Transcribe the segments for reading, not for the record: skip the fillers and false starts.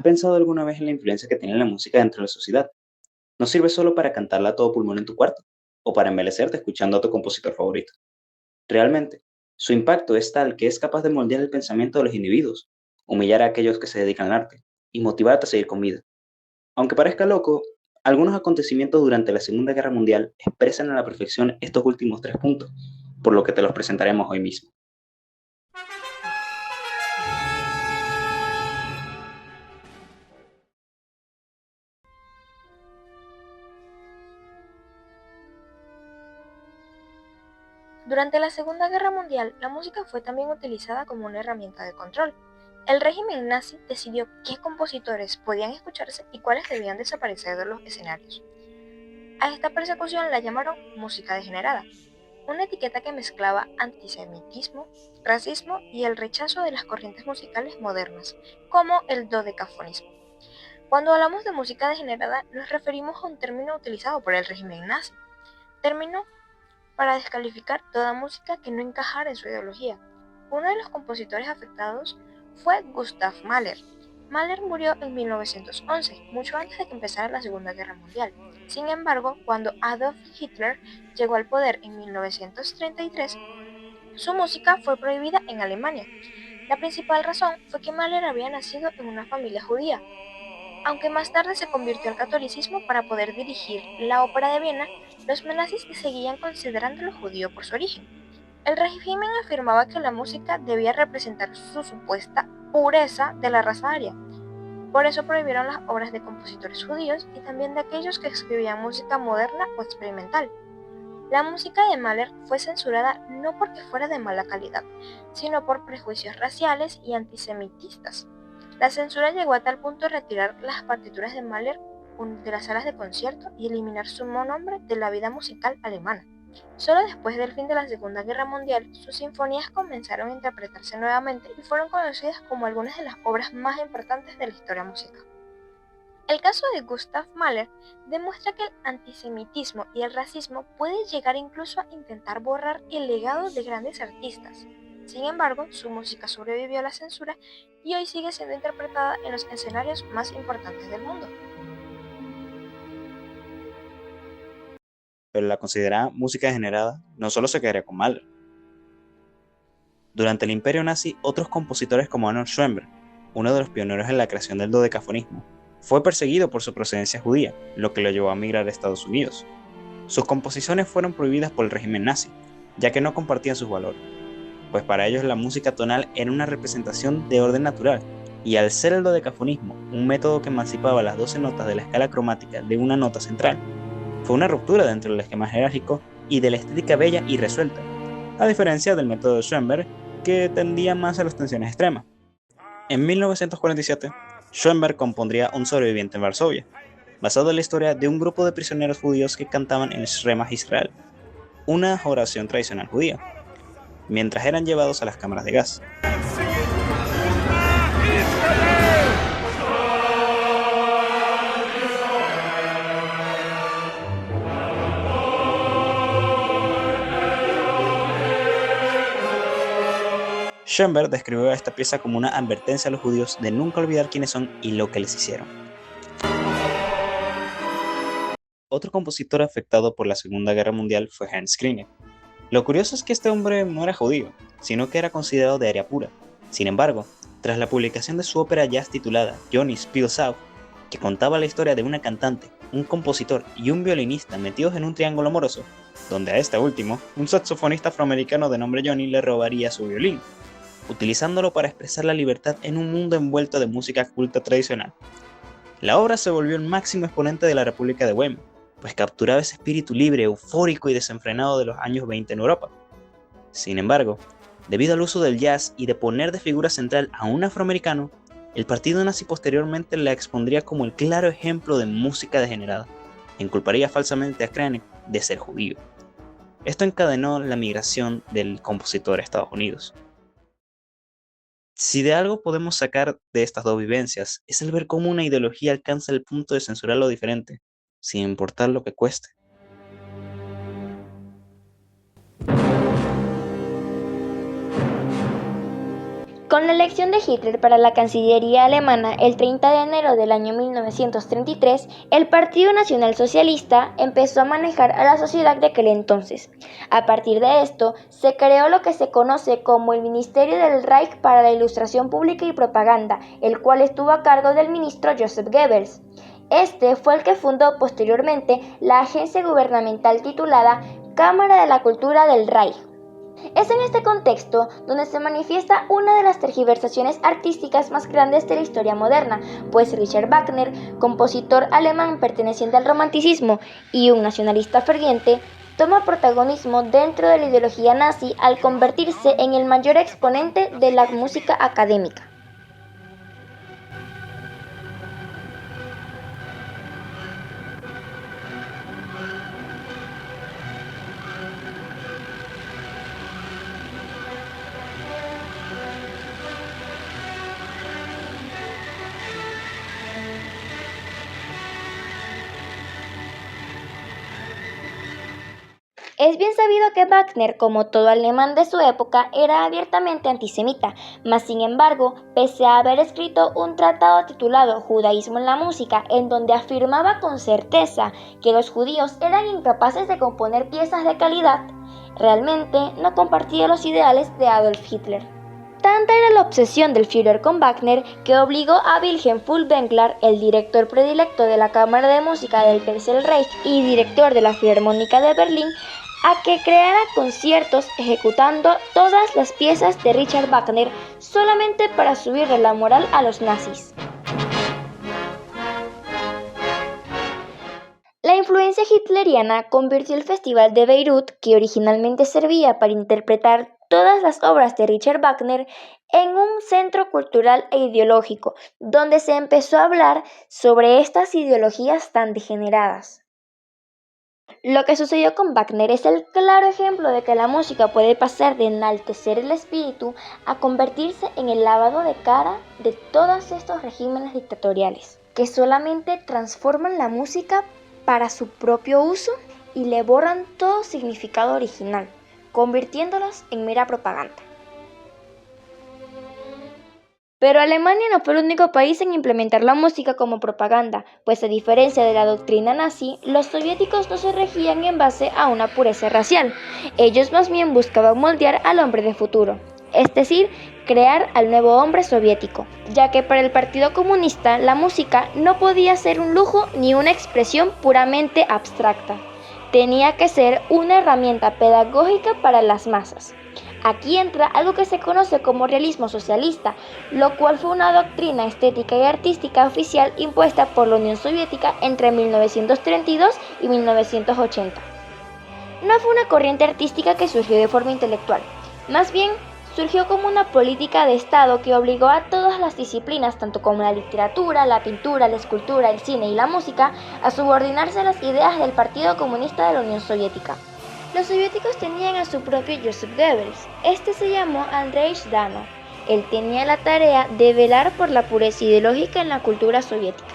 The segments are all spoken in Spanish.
pensado alguna vez en la influencia que tiene la música dentro de la sociedad? No sirve solo para cantarla a todo pulmón en tu cuarto, o para embelecerte escuchando a tu compositor favorito. Realmente, su impacto es tal que es capaz de moldear el pensamiento de los individuos, humillar a aquellos que se dedican al arte, y motivarte a seguir con vida. Aunque parezca loco, algunos acontecimientos durante la Segunda Guerra Mundial expresan a la perfección estos últimos tres puntos, por lo que te los presentaremos hoy mismo. Durante la Segunda Guerra Mundial, la música fue también utilizada como una herramienta de control. El régimen nazi decidió qué compositores podían escucharse y cuáles debían desaparecer de los escenarios. A esta persecución la llamaron música degenerada, una etiqueta que mezclaba antisemitismo, racismo y el rechazo de las corrientes musicales modernas, como el dodecafonismo. Cuando hablamos de música degenerada, nos referimos a un término utilizado por el régimen nazi, término para descalificar toda música que no encajara en su ideología. Uno de los compositores afectados fue Gustav Mahler. Mahler murió en 1911, mucho antes de que empezara la Segunda Guerra Mundial. Sin embargo, cuando Adolf Hitler llegó al poder en 1933, su música fue prohibida en Alemania. La principal razón fue que Mahler había nacido en una familia judía, aunque más tarde se convirtió al catolicismo para poder dirigir la ópera de Viena. Los nazis seguían considerándolo judío por su origen. El régimen afirmaba que la música debía representar su supuesta pureza de la raza aria. Por eso prohibieron las obras de compositores judíos y también de aquellos que escribían música moderna o experimental. La música de Mahler fue censurada no porque fuera de mala calidad, sino por prejuicios raciales y antisemitistas. La censura llegó a tal punto de retirar las partituras de Mahler de las salas de concierto y eliminar su nombre de la vida musical alemana. Solo después del fin de la Segunda Guerra Mundial, sus sinfonías comenzaron a interpretarse nuevamente y fueron conocidas como algunas de las obras más importantes de la historia musical. El caso de Gustav Mahler demuestra que el antisemitismo y el racismo pueden llegar incluso a intentar borrar el legado de grandes artistas. Sin embargo, su música sobrevivió a la censura y hoy sigue siendo interpretada en los escenarios más importantes del mundo. Pero la considerada música degenerada no solo se quedaría con Mahler. Durante el Imperio Nazi, otros compositores como Arnold Schoenberg, uno de los pioneros en la creación del dodecafonismo, fue perseguido por su procedencia judía, lo que lo llevó a emigrar a Estados Unidos. Sus composiciones fueron prohibidas por el régimen nazi, ya que no compartían sus valores, pues para ellos la música tonal era una representación de orden natural, y al ser el dodecafonismo un método que emancipaba las 12 notas de la escala cromática de una nota central, fue una ruptura dentro del esquema jerárquico y de la estética bella y resuelta, a diferencia del método de Schoenberg, que tendía más a las tensiones extremas. En 1947, Schoenberg compondría Un sobreviviente en Varsovia, basado en la historia de un grupo de prisioneros judíos que cantaban el Shema Israel, una oración tradicional judía, mientras eran llevados a las cámaras de gas. Schoenberg describió esta pieza como una advertencia a los judíos de nunca olvidar quiénes son y lo que les hicieron. Otro compositor afectado por la Segunda Guerra Mundial fue Hans Krinek. Lo curioso es que este hombre no era judío, sino que era considerado de área pura. Sin embargo, tras la publicación de su ópera jazz titulada Johnny Spills Out, que contaba la historia de una cantante, un compositor y un violinista metidos en un triángulo amoroso, donde a este último, un saxofonista afroamericano de nombre Johnny le robaría su violín, utilizándolo para expresar la libertad en un mundo envuelto de música culta tradicional. La obra se volvió el máximo exponente de la República de Weimar, pues capturaba ese espíritu libre, eufórico y desenfrenado de los años 20 en Europa. Sin embargo, debido al uso del jazz y de poner de figura central a un afroamericano, el partido nazi posteriormente la expondría como el claro ejemplo de música degenerada, e inculparía falsamente a Krenek de ser judío. Esto encadenó la migración del compositor a Estados Unidos. Si de algo podemos sacar de estas dos vivencias, es el ver cómo una ideología alcanza el punto de censurar lo diferente, sin importar lo que cueste. Con la elección de Hitler para la Cancillería alemana el 30 de enero del año 1933, el Partido Nacional Socialista empezó a manejar a la sociedad de aquel entonces. A partir de esto, se creó lo que se conoce como el Ministerio del Reich para la Ilustración Pública y Propaganda, el cual estuvo a cargo del ministro Joseph Goebbels. Este fue el que fundó posteriormente la agencia gubernamental titulada Cámara de la Cultura del Reich. Es en este contexto donde se manifiesta una de las tergiversaciones artísticas más grandes de la historia moderna, pues Richard Wagner, compositor alemán perteneciente al romanticismo y un nacionalista ferviente, toma protagonismo dentro de la ideología nazi al convertirse en el mayor exponente de la música académica. Es bien sabido que Wagner, como todo alemán de su época, era abiertamente antisemita, mas sin embargo, pese a haber escrito un tratado titulado Judaísmo en la música, en donde afirmaba con certeza que los judíos eran incapaces de componer piezas de calidad, realmente no compartía los ideales de Adolf Hitler. Tanta era la obsesión del Führer con Wagner que obligó a Wilhelm Furtwängler, el director predilecto de la Cámara de Música del Tercer Reich y director de la Filarmónica de Berlín, a que creara conciertos ejecutando todas las piezas de Richard Wagner solamente para subirle la moral a los nazis. La influencia hitleriana convirtió el Festival de Beirut, que originalmente servía para interpretar todas las obras de Richard Wagner, en un centro cultural e ideológico, donde se empezó a hablar sobre estas ideologías tan degeneradas. Lo que sucedió con Wagner es el claro ejemplo de que la música puede pasar de enaltecer el espíritu a convertirse en el lavado de cara de todos estos regímenes dictatoriales, que solamente transforman la música para su propio uso y le borran todo significado original, convirtiéndolos en mera propaganda. Pero Alemania no fue el único país en implementar la música como propaganda, pues a diferencia de la doctrina nazi, los soviéticos no se regían en base a una pureza racial. Ellos más bien buscaban moldear al hombre de futuro, es decir, crear al nuevo hombre soviético, ya que para el Partido Comunista la música no podía ser un lujo ni una expresión puramente abstracta. Tenía que ser una herramienta pedagógica para las masas. Aquí entra algo que se conoce como realismo socialista, lo cual fue una doctrina estética y artística oficial impuesta por la Unión Soviética entre 1932 y 1980. No fue una corriente artística que surgió de forma intelectual, más bien surgió como una política de Estado que obligó a todas las disciplinas, tanto como la literatura, la pintura, la escultura, el cine y la música, a subordinarse a las ideas del Partido Comunista de la Unión Soviética. Los soviéticos tenían a su propio Joseph Goebbels. Este se llamó Andrei Zhdanov. Él tenía la tarea de velar por la pureza ideológica en la cultura soviética.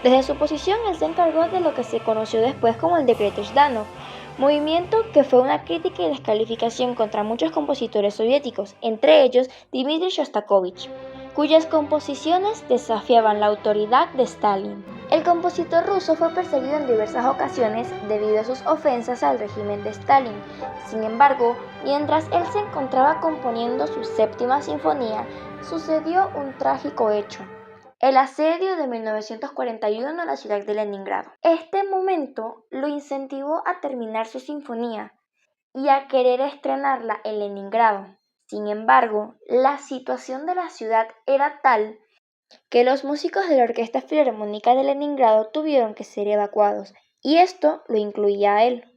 Desde su posición, él se encargó de lo que se conoció después como el Decreto Zhdanov, movimiento que fue una crítica y descalificación contra muchos compositores soviéticos, entre ellos Dmitri Shostakovich, cuyas composiciones desafiaban la autoridad de Stalin. El compositor ruso fue perseguido en diversas ocasiones debido a sus ofensas al régimen de Stalin. Sin embargo, mientras él se encontraba componiendo su séptima sinfonía, sucedió un trágico hecho: el asedio de 1941 a la ciudad de Leningrado. Este momento lo incentivó a terminar su sinfonía y a querer estrenarla en Leningrado. Sin embargo, la situación de la ciudad era tal que los músicos de la Orquesta Filarmónica de Leningrado tuvieron que ser evacuados, y esto lo incluía a él.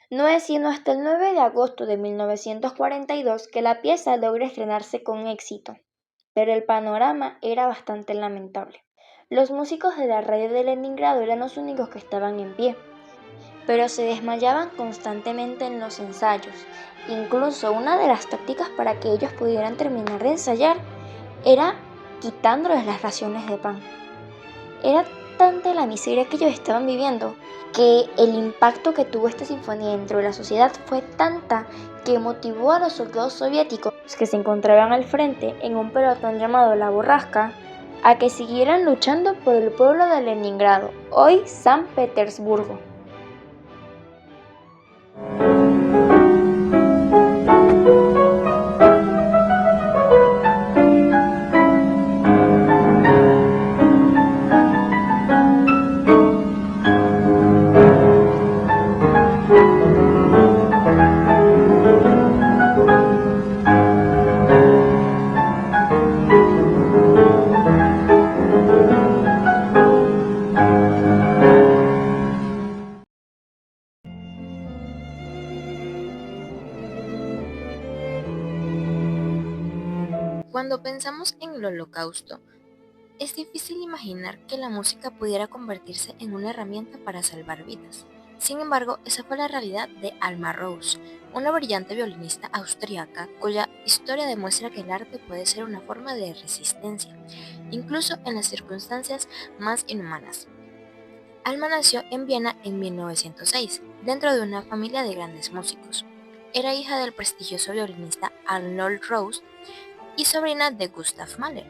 No es sino hasta el 9 de agosto de 1942 que la pieza logra estrenarse con éxito, pero el panorama era bastante lamentable. Los músicos de la radio de Leningrado eran los únicos que estaban en pie, pero se desmayaban constantemente en los ensayos. Incluso una de las tácticas para que ellos pudieran terminar de ensayar era quitándoles las raciones de pan. Era tanta la miseria que ellos estaban viviendo que el impacto que tuvo esta sinfonía dentro de la sociedad fue tanta que motivó a los soldados soviéticos que se encontraban al frente en un pelotón llamado La Borrasca a que siguieran luchando por el pueblo de Leningrado, hoy San Petersburgo. Cuando pensamos en el Holocausto, es difícil imaginar que la música pudiera convertirse en una herramienta para salvar vidas. Sin embargo, esa fue la realidad de Alma Rose, una brillante violinista austríaca cuya historia demuestra que el arte puede ser una forma de resistencia, incluso en las circunstancias más inhumanas. Alma nació en Viena en 1906, dentro de una familia de grandes músicos. Era hija del prestigioso violinista Arnold Rose y sobrina de Gustav Mahler.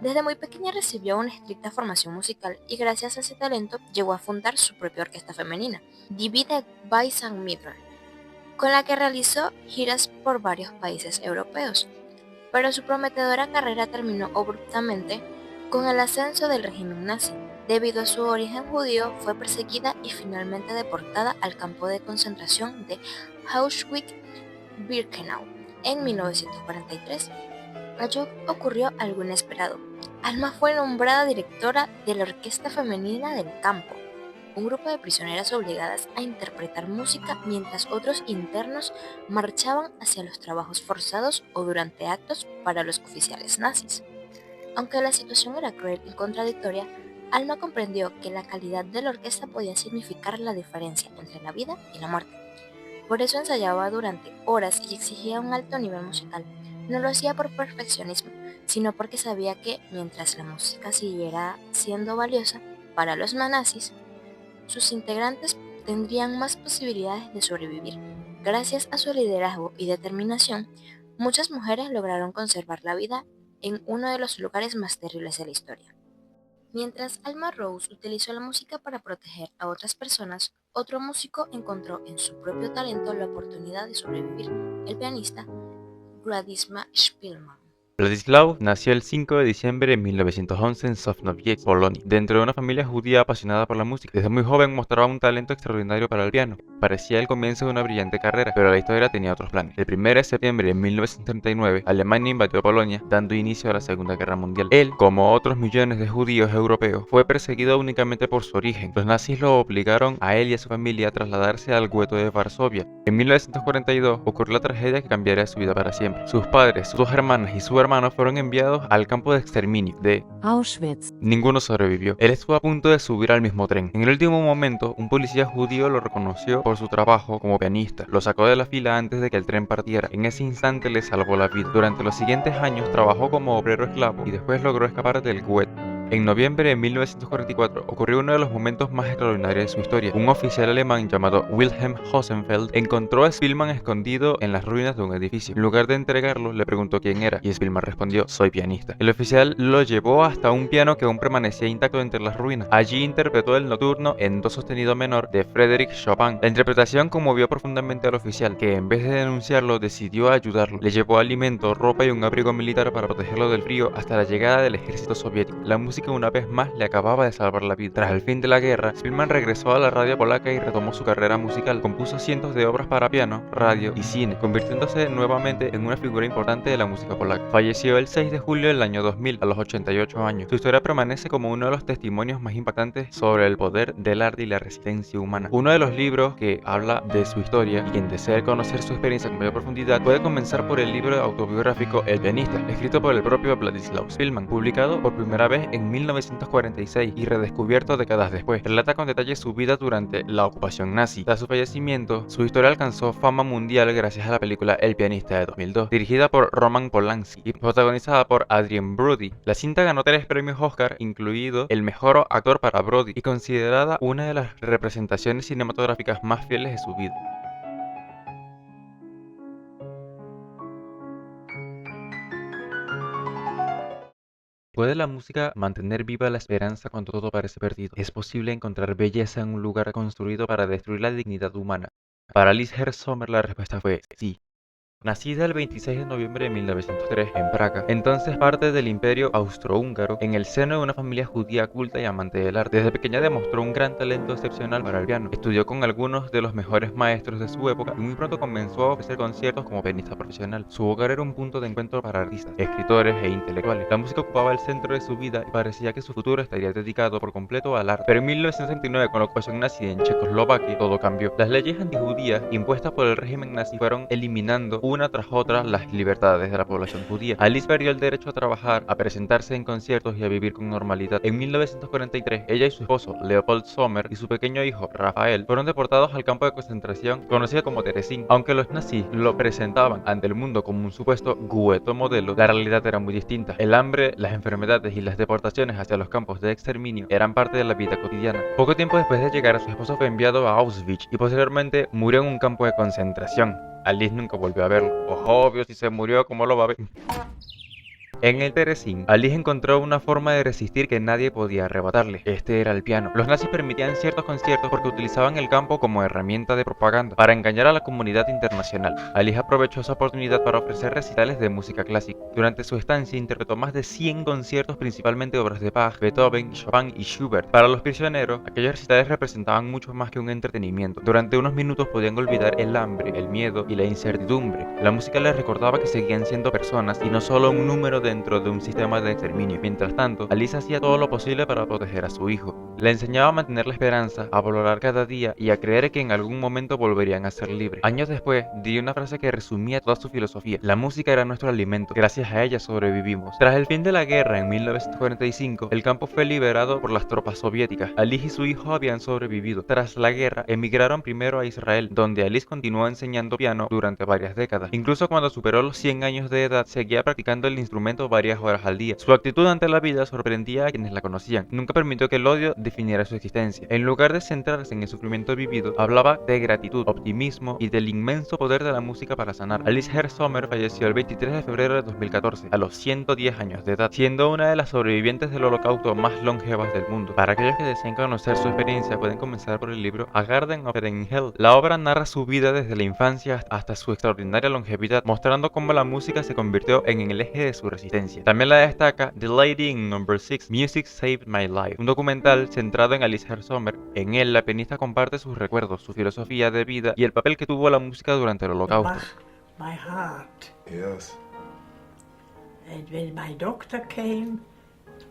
Desde muy pequeña recibió una estricta formación musical y gracias a ese talento llegó a fundar su propia orquesta femenina, Die Vida Beisammittel, con la que realizó giras por varios países europeos. Pero su prometedora carrera terminó abruptamente con el ascenso del régimen nazi. Debido a su origen judío, fue perseguida y finalmente deportada al campo de concentración de Auschwitz-Birkenau en 1943. Allí ocurrió algo inesperado. Alma fue nombrada directora de la Orquesta Femenina del Campo, un grupo de prisioneras obligadas a interpretar música mientras otros internos marchaban hacia los trabajos forzados o durante actos para los oficiales nazis. Aunque la situación era cruel y contradictoria, Alma comprendió que la calidad de la orquesta podía significar la diferencia entre la vida y la muerte. Por eso ensayaba durante horas y exigía un alto nivel musical. No lo hacía por perfeccionismo, sino porque sabía que, mientras la música siguiera siendo valiosa para los nazis, sus integrantes tendrían más posibilidades de sobrevivir. Gracias a su liderazgo y determinación, muchas mujeres lograron conservar la vida en uno de los lugares más terribles de la historia. Mientras Alma Rose utilizó la música para proteger a otras personas, otro músico encontró en su propio talento la oportunidad de sobrevivir, el pianista Władysław Szpilman. Władysław nació el 5 de diciembre de 1911 en Sosnowiec, Polonia, dentro de una familia judía apasionada por la música. Desde muy joven mostraba un talento extraordinario para el piano. Parecía el comienzo de una brillante carrera, pero la historia tenía otros planes. El 1 de septiembre de 1939, Alemania invadió Polonia, dando inicio a la Segunda Guerra Mundial. Él, como otros millones de judíos europeos, fue perseguido únicamente por su origen. Los nazis lo obligaron a él y a su familia a trasladarse al gueto de Varsovia. En 1942 ocurrió la tragedia que cambiaría su vida para siempre. Sus padres, sus dos hermanas y su hermano fueron enviados al campo de exterminio de Auschwitz. Ninguno sobrevivió. Él estuvo a punto de subir al mismo tren. En el último momento, un policía judío lo reconoció por su trabajo como pianista. Lo sacó de la fila antes de que el tren partiera. En ese instante le salvó la vida. Durante los siguientes años trabajó como obrero esclavo y después logró escapar del gueto. En noviembre de 1944 ocurrió uno de los momentos más extraordinarios de su historia. Un oficial alemán llamado Wilhelm Hosenfeld encontró a Szpilman escondido en las ruinas de un edificio. En lugar de entregarlo, le preguntó quién era y Szpilman respondió: soy pianista. El oficial lo llevó hasta un piano que aún permanecía intacto entre las ruinas. Allí interpretó el nocturno en do sostenido menor de Frédéric Chopin. La interpretación conmovió profundamente al oficial, que en vez de denunciarlo decidió ayudarlo. Le llevó alimento, ropa y un abrigo militar para protegerlo del frío hasta la llegada del ejército soviético. La música una vez más le acababa de salvar la vida. Tras el fin de la guerra, Szpilman regresó a la radio polaca y retomó su carrera musical. Compuso cientos de obras para piano, radio y cine, convirtiéndose nuevamente en una figura importante de la música polaca. Falleció el 6 de julio del año 2000 a los 88 años. Su historia permanece como uno de los testimonios más impactantes sobre el poder del arte y la resistencia humana. Uno de los libros que habla de su historia y quien desea conocer su experiencia con mayor profundidad puede comenzar por el libro autobiográfico El pianista, escrito por el propio Władysław Szpilman, publicado por primera vez en en 1946 y redescubierto décadas después. Relata con detalle su vida durante la ocupación nazi. Tras su fallecimiento, su historia alcanzó fama mundial gracias a la película El pianista de 2002, dirigida por Roman Polanski y protagonizada por Adrien Brody. La cinta ganó 3 premios Oscar, incluido el mejor actor para Brody, y considerada una de las representaciones cinematográficas más fieles de su vida. ¿Puede la música mantener viva la esperanza cuando todo parece perdido? ¿Es posible encontrar belleza en un lugar construido para destruir la dignidad humana? Para Alice Sommer la respuesta fue sí. Nacida el 26 de noviembre de 1903 en Praga, entonces parte del Imperio Austrohúngaro, en el seno de una familia judía culta y amante del arte. Desde pequeña demostró un gran talento excepcional para el piano. Estudió con algunos de los mejores maestros de su época y muy pronto comenzó a ofrecer conciertos como pianista profesional. Su hogar era un punto de encuentro para artistas, escritores e intelectuales. La música ocupaba el centro de su vida y parecía que su futuro estaría dedicado por completo al arte. Pero en 1939, con la ocupación nazi en Checoslovaquia, todo cambió. Las leyes antijudías impuestas por el régimen nazi fueron eliminando una tras otra las libertades de la población judía. Alice perdió el derecho a trabajar, a presentarse en conciertos y a vivir con normalidad. En 1943, ella y su esposo, Leopold Sommer, y su pequeño hijo, Rafael, fueron deportados al campo de concentración conocido como Terezín. Aunque los nazis lo presentaban ante el mundo como un supuesto Gueto modelo, la realidad era muy distinta. El hambre, las enfermedades y las deportaciones hacia los campos de exterminio eran parte de la vida cotidiana. Poco tiempo después de llegar, su esposo fue enviado a Auschwitz y posteriormente murió en un campo de concentración. Alice nunca volvió a verlo. Obvio, si se murió, ¿cómo lo va a ver? En el Terezín, Alice encontró una forma de resistir que nadie podía arrebatarle. Este era el piano. Los nazis permitían ciertos conciertos porque utilizaban el campo como herramienta de propaganda para engañar a la comunidad internacional. Alice aprovechó esa oportunidad para ofrecer recitales de música clásica. Durante su estancia interpretó más de 100 conciertos, principalmente obras de Bach, Beethoven, Chopin y Schubert. Para los prisioneros, aquellos recitales representaban mucho más que un entretenimiento. Durante unos minutos podían olvidar el hambre, el miedo y la incertidumbre. La música les recordaba que seguían siendo personas y no solo un número dentro de un sistema de exterminio. Mientras tanto, Alice hacía todo lo posible para proteger a su hijo. Le enseñaba a mantener la esperanza, a valorar cada día y a creer que en algún momento volverían a ser libres. Años después, dio una frase que resumía toda su filosofía: la música era nuestro alimento, gracias a ella sobrevivimos. Tras el fin de la guerra en 1945, el campo fue liberado por las tropas soviéticas. Alice y su hijo habían sobrevivido. Tras la guerra, emigraron primero a Israel, donde Alice continuó enseñando piano durante varias décadas. Incluso cuando superó los 100 años de edad, seguía practicando el instrumento varias horas al día. Su actitud ante la vida sorprendía a quienes la conocían. Nunca permitió que el odio definiera su existencia. En lugar de centrarse en el sufrimiento vivido, hablaba de gratitud, optimismo y del inmenso poder de la música para sanar. Alice Sommer falleció el 23 de febrero de 2014, a los 110 años de edad, siendo una de las sobrevivientes del Holocausto más longevas del mundo. Para aquellos que deseen conocer su experiencia, pueden comenzar por el libro A Garden of Eden in Hell. La obra narra su vida desde la infancia hasta su extraordinaria longevidad, mostrando cómo la música se convirtió en el eje de su resistencia. También la destaca The Lady in No. 6, Music Saved My Life, un documental centrado en Alice Sommer. En él, la pianista comparte sus recuerdos, su filosofía de vida y el papel que tuvo la música durante el Holocausto. My heart. Yes. And when my doctor came,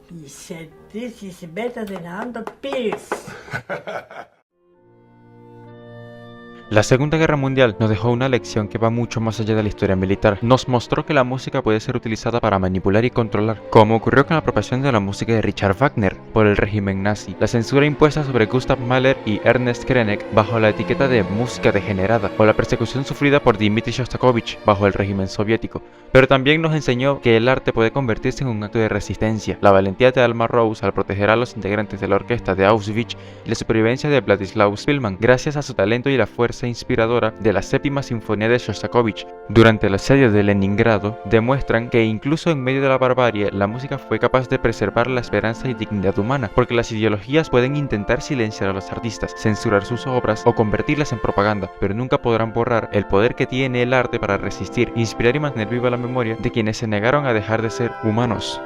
he said, "This is better than 100 pills." La Segunda Guerra Mundial nos dejó una lección que va mucho más allá de la historia militar. Nos mostró que la música puede ser utilizada para manipular y controlar, como ocurrió con la apropiación de la música de Richard Wagner por el régimen nazi, la censura impuesta sobre Gustav Mahler y Ernest Krenek bajo la etiqueta de música degenerada, o la persecución sufrida por Dmitri Shostakovich bajo el régimen soviético. Pero también nos enseñó que el arte puede convertirse en un acto de resistencia. La valentía de Alma Rose al proteger a los integrantes de la orquesta de Auschwitz y la supervivencia de Vladislav Spielmann gracias a su talento y la fuerza inspiradora de la séptima sinfonía de Shostakovich durante el asedio de Leningrado demuestran que incluso en medio de la barbarie la música fue capaz de preservar la esperanza y dignidad humana, porque las ideologías pueden intentar silenciar a los artistas, censurar sus obras o convertirlas en propaganda, pero nunca podrán borrar el poder que tiene el arte para resistir, inspirar y mantener viva la memoria de quienes se negaron a dejar de ser humanos.